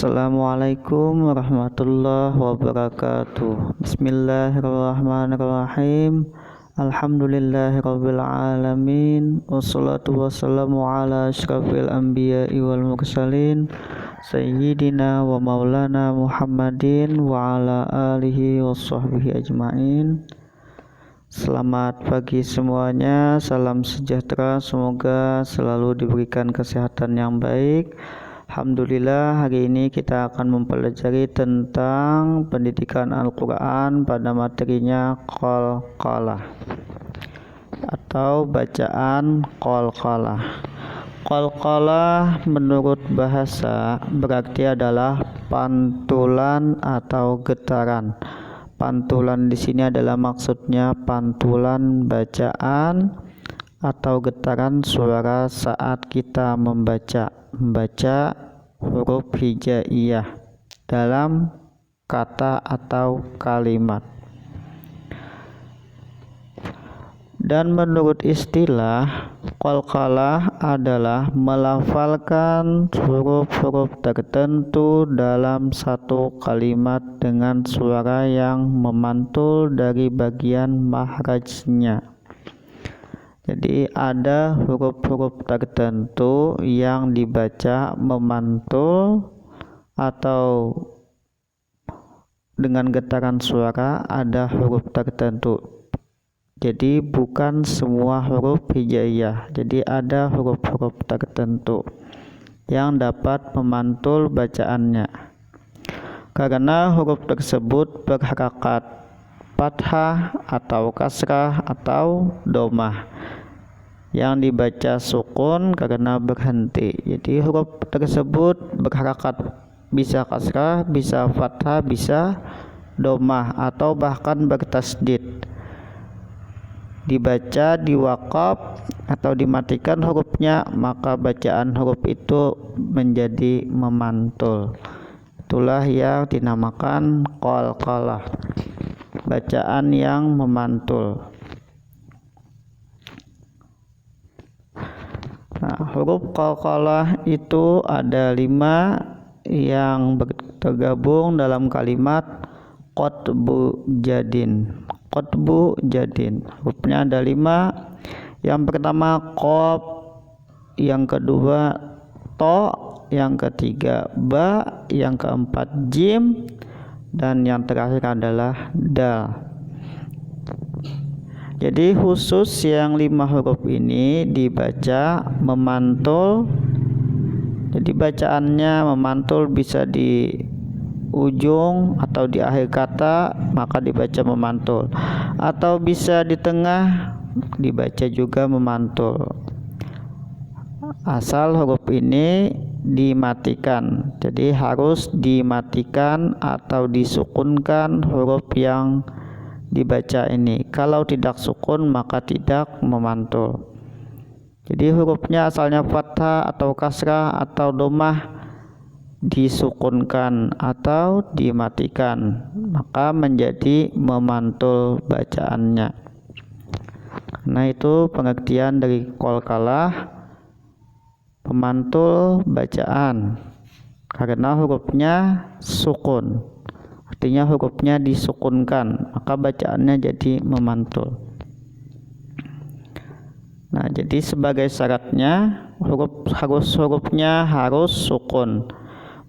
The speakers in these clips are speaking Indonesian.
Assalamualaikum warahmatullahi wabarakatuh. Bismillahirrahmanirrahim. Alhamdulillahirabbil alamin. Wassalatu wassalamu ala asyrafil anbiya'i wal mursalin sayyidina wa maulana Muhammadin wa ala alihi washabbihi ajmain. Selamat pagi semuanya, salam sejahtera, semoga selalu diberikan kesehatan yang baik. Alhamdulillah, hari ini kita akan mempelajari tentang pendidikan Al-Quran pada materinya qalqalah atau bacaan qalqalah. Qalqalah menurut bahasa berarti adalah pantulan atau getaran. Pantulan di sini adalah maksudnya pantulan bacaan atau getaran suara saat kita membaca huruf hijaiyah dalam kata atau kalimat. Dan menurut istilah, qalqalah adalah melafalkan huruf-huruf tertentu dalam satu kalimat dengan suara yang memantul dari bagian makhrajnya. Jadi ada huruf-huruf tertentu yang dibaca memantul atau dengan getaran suara, ada huruf tertentu. Jadi bukan semua huruf hijaiyah. Jadi ada huruf-huruf tertentu yang dapat memantul bacaannya. Karena huruf tersebut berharakat fathah atau kasrah atau dhammah, yang dibaca sukun karena berhenti. Jadi huruf tersebut berharakat, bisa kasrah, bisa fathah, bisa dhammah, atau bahkan bertasdid. Dibaca diwaqaf atau dimatikan hurufnya, maka bacaan huruf itu menjadi memantul. Itulah yang dinamakan qalqalah, bacaan yang memantul. Nah, huruf qalqalah itu ada 5 yang tergabung dalam kalimat qatbu jadin. Qatbu jadin, hurufnya ada 5. Yang pertama qaf, yang kedua to, yang ketiga ba, yang keempat jim, dan yang terakhir adalah dal. Jadi khusus yang 5 huruf ini dibaca memantul. Jadi bacaannya memantul, bisa di ujung atau di akhir kata, maka dibaca memantul, atau bisa di tengah, dibaca juga memantul, asal huruf ini dimatikan. Jadi harus dimatikan atau disukunkan huruf yang dibaca ini. Kalau tidak sukun maka tidak memantul. Jadi hurufnya asalnya fathah atau kasrah atau dhammah, disukunkan atau dimatikan, maka menjadi memantul bacaannya. Nah, itu pengertian dari qalqalah, pemantul bacaan, karena hurufnya sukun, artinya hurufnya disukunkan, maka bacaannya jadi memantul. Nah, jadi sebagai syaratnya hurufnya harus sukun,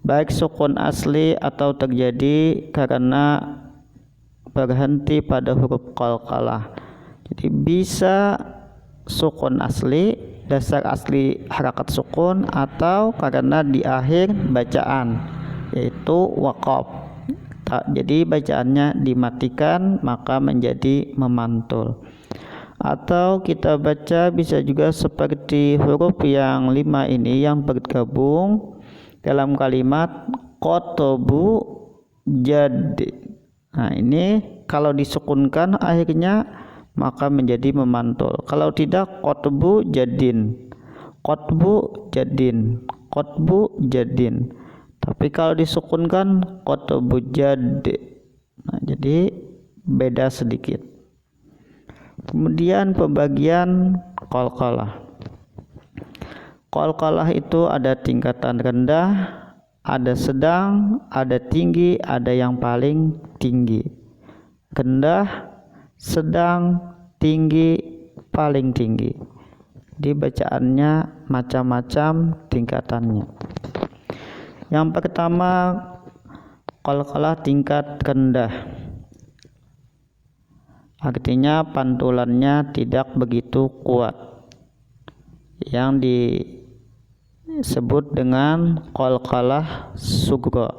baik sukun asli atau terjadi karena berhenti pada huruf qalqalah. Jadi bisa sukun asli, dasar asli harakat sukun, atau karena di akhir bacaan, yaitu waqaf. Jadi bacaannya dimatikan, maka menjadi memantul. Atau kita baca bisa juga seperti huruf yang 5 ini yang bergabung dalam kalimat qatbu jad. Nah, ini kalau disukunkan akhirnya maka menjadi memantul. Kalau tidak, qatbu jadin, qatbu jadin, qatbu jadin. Tapi kalau disukunkan qatbu jad. Nah, jadi beda sedikit. Kemudian pembagian qalqalah. Qalqalah itu ada tingkatan rendah, ada sedang, ada tinggi, ada yang paling tinggi. Rendah, sedang, tinggi, paling tinggi. Di bacaannya macam-macam tingkatannya. Yang pertama, qalqalah tingkat rendah. Artinya pantulannya tidak begitu kuat, yang disebut dengan qalqalah sughra.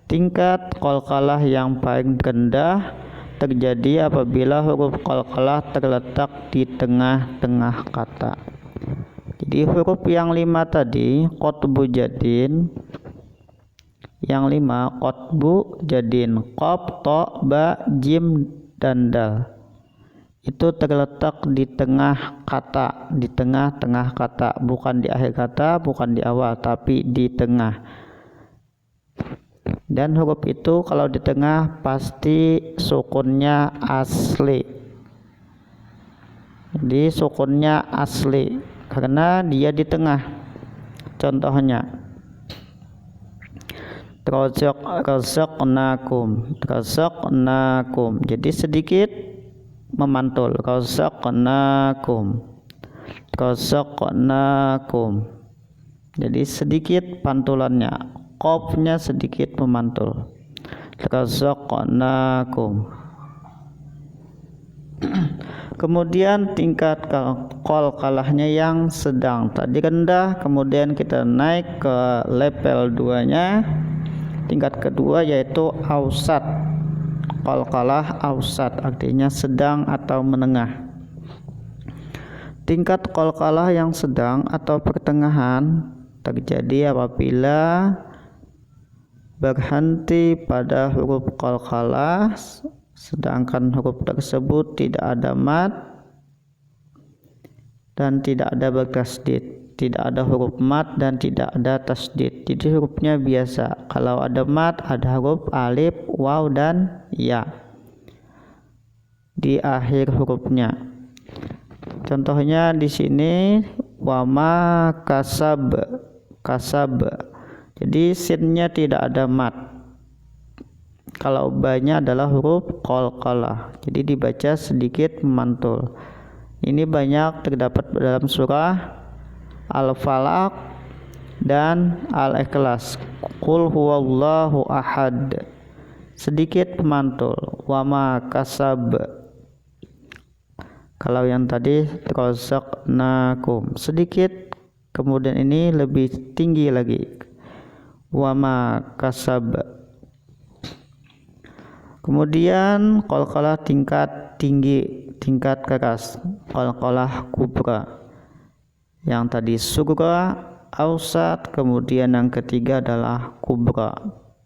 Tingkat qalqalah yang paling rendah terjadi apabila huruf qalqalah terletak di tengah-tengah kata. Jadi huruf yang 5 tadi, qotbu jadin, yang 5 qotbu jadin, qaf, ta, ba, jim, dan dal, itu terletak di tengah kata, di tengah-tengah kata, bukan di akhir kata, bukan di awal, tapi di tengah. Dan huruf itu kalau di tengah pasti sukunnya asli. Jadi sukunnya asli karena dia di tengah. Contohnya razaqnakum, jadi sedikit memantul, razaqnakum, jadi sedikit pantulannya, qafnya sedikit memantul, razaqnakum. Kemudian tingkat qalqalahnya yang sedang, tadi rendah, kemudian kita naik ke level 2-nya, tingkat kedua yaitu ausat. Qalqalah ausat artinya sedang atau menengah. Tingkat qalqalah yang sedang atau pertengahan terjadi apabila berhenti pada huruf qalqalah sedangkan huruf tersebut tidak ada mad dan tidak ada bertasdid, tidak ada huruf mad dan tidak ada tasdid. Jadi hurufnya biasa. Kalau ada mad ada huruf alif, waw, dan ya di akhir hurufnya. Contohnya di sini wama kasab, jadi sinnya tidak ada mad. Kalau ba-nya adalah huruf qalqalah, jadi dibaca sedikit memantul. Ini banyak terdapat dalam surah Al-Falaq dan Al-Ikhlas. Qul huwallahu ahad, sedikit memantul. Wama kasab. Kalau yang tadi razaqnakum sedikit, kemudian ini lebih tinggi lagi. Wama kasab. Kemudian qalqalah tingkat tinggi, tingkat keras, qalqalah kubra. Yang tadi sughra, ausat, kemudian yang ketiga adalah kubra.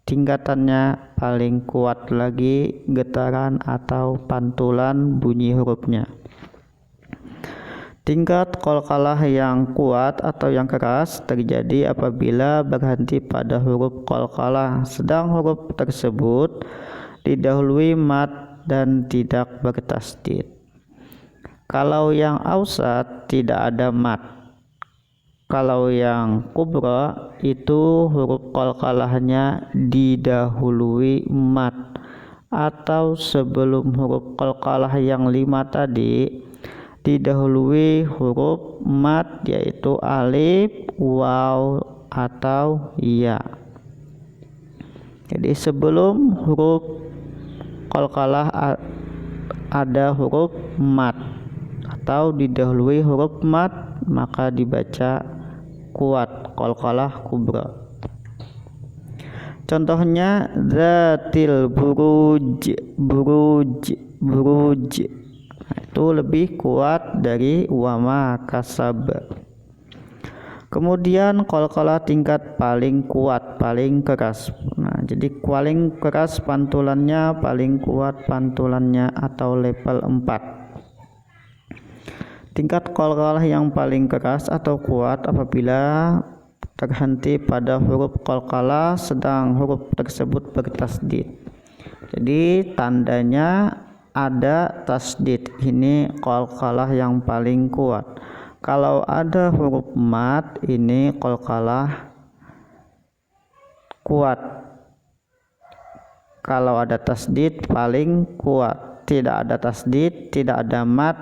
Tingkatannya paling kuat lagi getaran atau pantulan bunyi hurufnya. Tingkat qalqalah yang kuat atau yang keras terjadi apabila berhenti pada huruf qalqalah sedang huruf tersebut didahului mad dan tidak bertasdid. Kalau yang ausat tidak ada mad. Kalau yang kubra itu huruf qalqalahnya didahului mad, atau sebelum huruf qalqalah yang 5 tadi didahului huruf mad yaitu alif, waw, atau ya. Jadi sebelum huruf qalqalah ada huruf mad atau didahului huruf mad, maka dibaca kuat qalqalah kubra. Contohnya zatil buruj, itu lebih kuat dari wama kasab. Kemudian qalqalah tingkat paling kuat, paling keras. Nah, jadi paling keras pantulannya, paling kuat pantulannya, atau level 4. Tingkat qalqalah yang paling keras atau kuat apabila terhenti pada huruf qalqalah sedang huruf tersebut bertasdid. Jadi tandanya ada tasdid, ini qalqalah yang paling kuat. Kalau ada huruf mad, ini qalqalah kuat. Kalau ada tasdid paling kuat, tidak ada tasdid, tidak ada mat,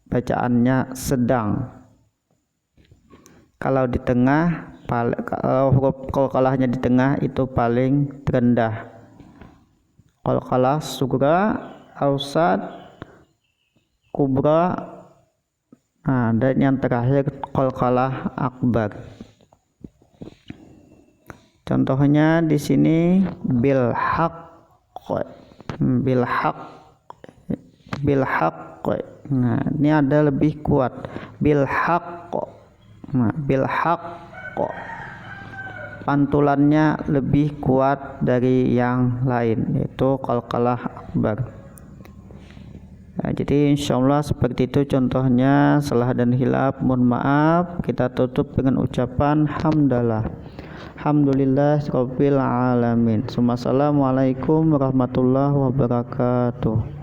bacaannya sedang. Kalau di tengah, kalau huruf qalqalahnya di tengah itu paling rendah. Qalqalah sugra, ausad, kubra, dan yang terakhir qalqalah akbar. Contohnya di sini bil haqq. Nah, ini ada lebih kuat. Bil haqq. Nah, bil haqq. Pantulannya lebih kuat dari yang lain, yaitu qalqalah akbar. Nah, jadi insyaallah seperti itu contohnya. Salah dan hilaf mohon maaf. Kita tutup dengan ucapan hamdalah. Alhamdulillahirabbil alamin. Assalamualaikum warahmatullahi wabarakatuh.